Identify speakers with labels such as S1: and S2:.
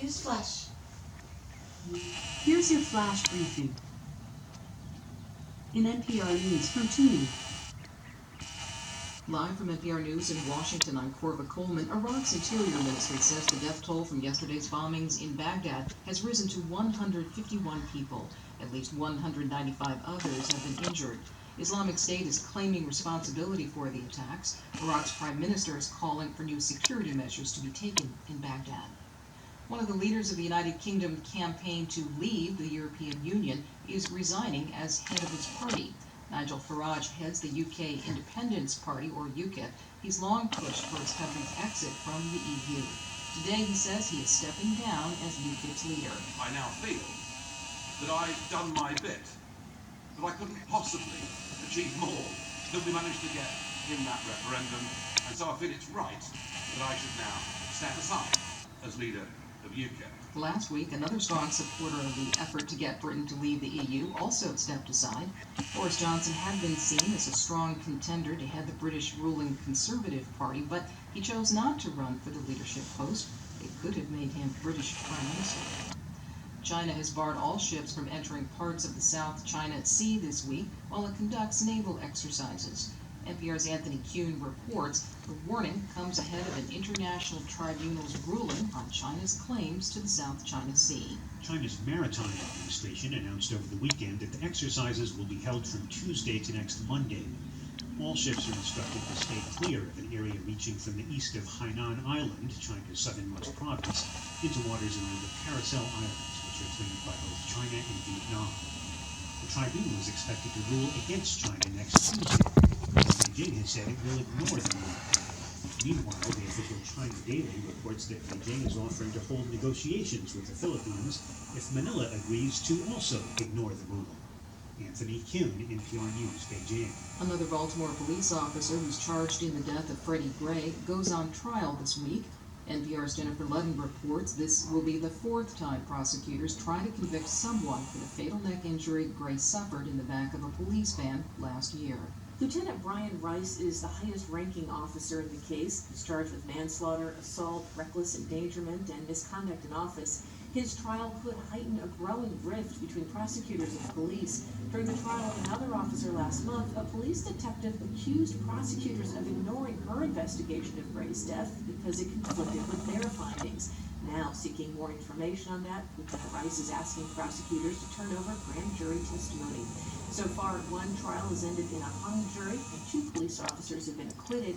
S1: Newsflash.
S2: Here's your flash briefing. In NPR News from Tuning.
S3: Live from NPR News in Washington, I'm Corva Coleman. Iraq's Interior Ministry says the death toll from yesterday's bombings in Baghdad has risen to 151 people. At least 195 others have been injured. Islamic State is claiming responsibility for the attacks. Iraq's prime minister is calling for new security measures to be taken in Baghdad. One of the leaders of the United Kingdom campaign to leave the European Union is resigning as head of his party. Nigel Farage heads the UK Independence Party, or UKIP. He's long pushed for his country's exit from the EU. Today he says he is stepping down as UKIP's leader.
S4: I now feel that I've done my bit, that I couldn't possibly achieve more than we managed to get in that referendum, and so I feel it's right that I should now stand aside as leader of UKIP.
S3: Last week, another strong supporter of the effort to get Britain to leave the EU also stepped aside. Boris Johnson had been seen as a strong contender to head the British ruling Conservative Party, but he chose not to run for the leadership post. It could have made him British Prime Minister. China has barred all ships from entering parts of the South China Sea this week while it conducts naval exercises. NPR's Anthony Kuhn reports the warning comes ahead of an international tribunal's ruling on China's claims to the South China Sea.
S5: China's Maritime Administration announced over the weekend that the exercises will be held from Tuesday to next Monday. All ships are instructed to stay clear of an area reaching from the east of Hainan Island, China's southernmost province, into waters around the Paracel Islands, which are claimed by both China and Vietnam. The tribunal is expected to rule against China next Tuesday. Beijing has said it will ignore the ruling. Meanwhile, the official China Daily reports that Beijing is offering to hold negotiations with the Philippines if Manila agrees to also ignore the ruling. Anthony Kim, NPR News, Beijing.
S3: Another Baltimore police officer who's charged in the death of Freddie Gray goes on trial this week. NPR's Jennifer Ludden reports this will be the fourth time prosecutors try to convict someone for the fatal neck injury Gray suffered in the back of a police van last year.
S6: Lieutenant Brian Rice is the highest-ranking officer in the case. He's charged with manslaughter, assault, reckless endangerment, and misconduct in office. His trial could heighten a growing rift between prosecutors and police. During the trial of another officer last month, a police detective accused prosecutors of ignoring her investigation of Gray's death because it conflicted with their findings. Now, seeking more information on that, Lieutenant Rice is asking prosecutors to turn over grand jury testimony. So far, one trial has ended in a hung jury, and 2 police officers have been acquitted.